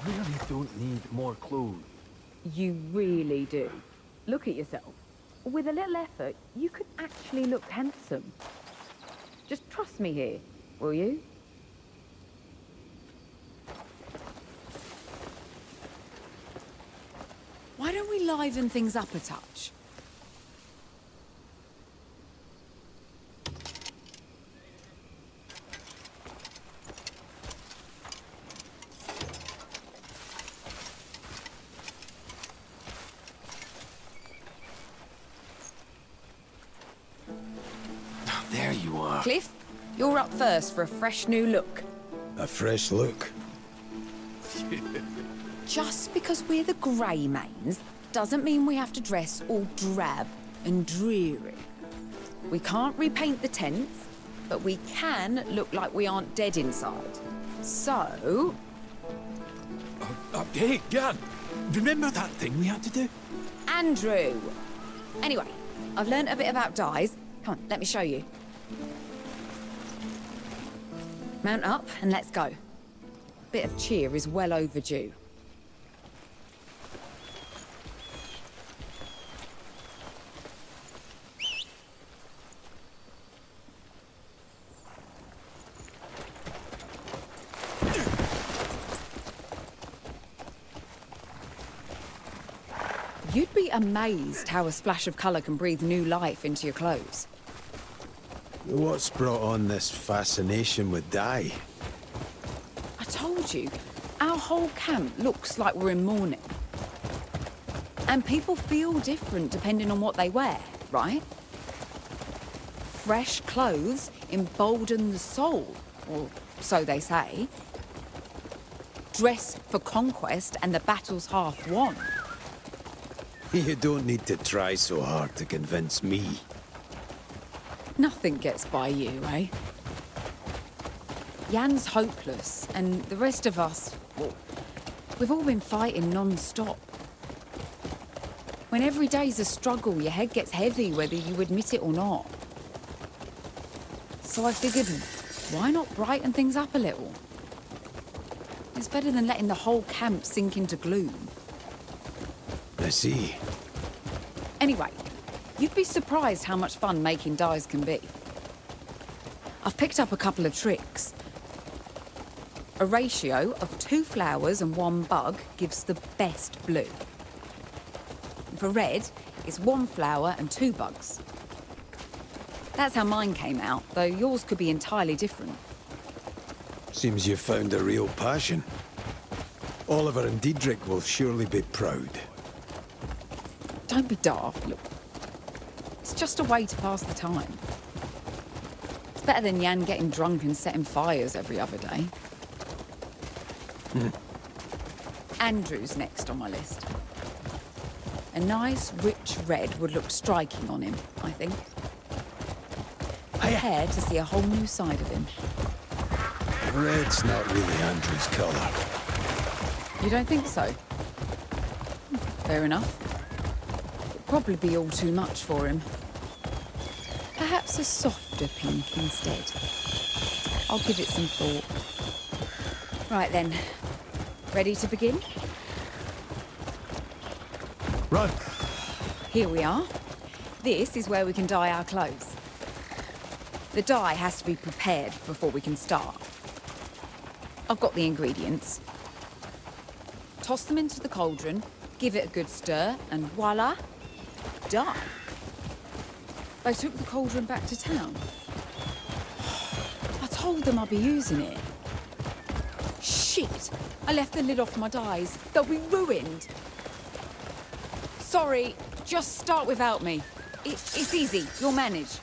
really don't need more clothes. You really do. Look at yourself. With a little effort, you could actually look handsome. Just trust me here, will you? Why don't we liven things up a touch? There you are. Cliff, you're up first for a fresh new look. A fresh look. Just because we're the Greymanes doesn't mean we have to dress all drab and dreary. We can't repaint the tents, but we can look like we aren't dead inside. So... Hey, Jan, remember that thing we had to do? Andrew! Anyway, I've learnt a bit about dyes. Come on, let me show you. Mount up and let's go. Bit of cheer is well overdue. You'd be amazed how a splash of colour can breathe new life into your clothes. What's brought on this fascination with dye? I told you, our whole camp looks like we're in mourning. And people feel different depending on what they wear, right? Fresh clothes embolden the soul, or so they say. Dress for conquest and the battle's half won. You don't need to try so hard to convince me. Nothing gets by you, eh? Jan's hopeless, and the rest of us, well, we've all been fighting non-stop. When every day's a struggle, your head gets heavy whether you admit it or not. So I figured, why not brighten things up a little? It's better than letting the whole camp sink into gloom. I see. Anyway, you'd be surprised how much fun making dyes can be. I've picked up a couple of tricks. A ratio of 2 flowers and 1 bug gives the best blue. For red, it's 1 flower and 2 bugs. That's how mine came out, though yours could be entirely different. Seems you've found a real passion. Oliver and Diedrich will surely be proud. Don't be daft, look. It's just a way to pass the time. It's better than Jan getting drunk and setting fires every other day. Andrew's next on my list. A nice, rich red would look striking on him, I think. Prepare to see a whole new side of him. Red's not really Andrew's colour. You don't think so? Fair enough. It'd probably be all too much for him. Perhaps a softer pink instead. I'll give it some thought. Right then. Ready to begin? Run! Here we are. This is where we can dye our clothes. The dye has to be prepared before we can start. I've got the ingredients. Toss them into the cauldron, give it a good stir, and voila, done. They took the cauldron back to town. I told them I'd be using it. Shit! I left the lid off my dyes. They'll be ruined. Sorry, just start without me. It's easy, you'll manage.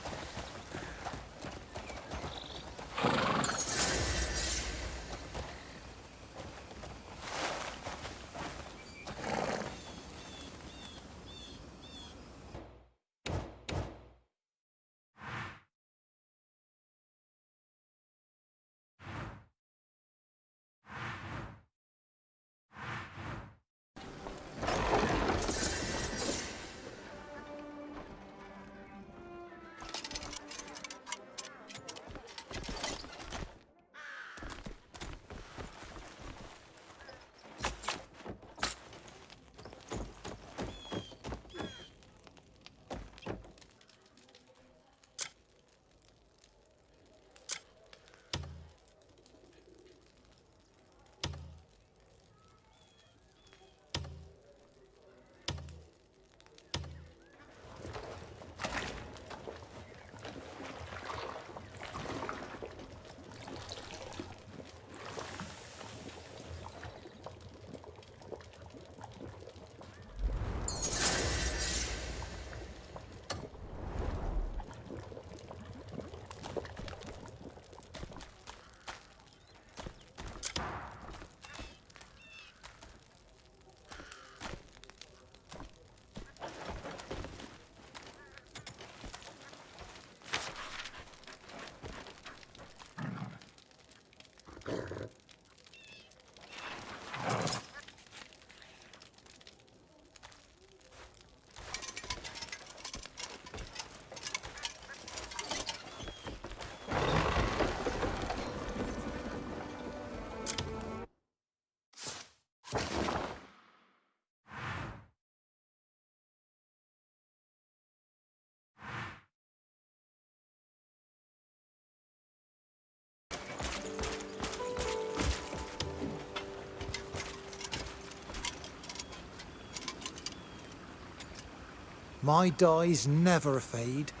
My dyes never fade.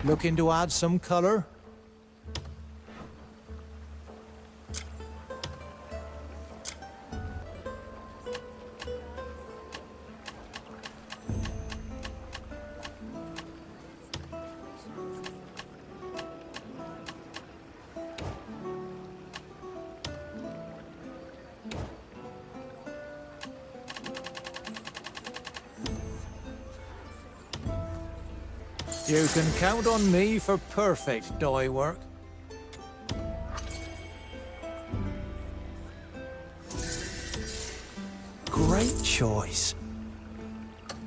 Looking to add some colour? You can count on me for perfect dye work. Great choice.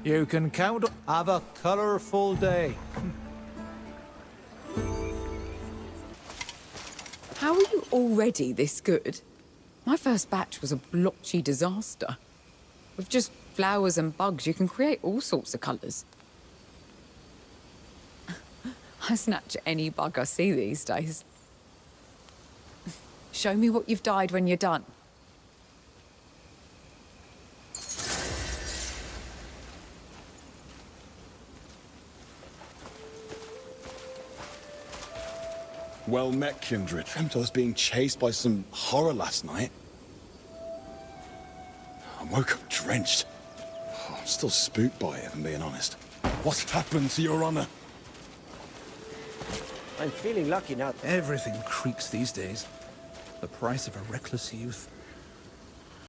You can count on... Have a colourful day. How are you already this good? My first batch was a blotchy disaster. With just flowers and bugs, you can create all sorts of colours. I snatch any bug I see these days. Show me what you've dyed when you're done. Well met, Kindred. Dreamt I was being chased by some horror last night. I woke up drenched. I'm still spooked by it, if I'm being honest. What's happened to Your Honor? I'm feeling lucky now. Everything creaks these days. The price of a reckless youth.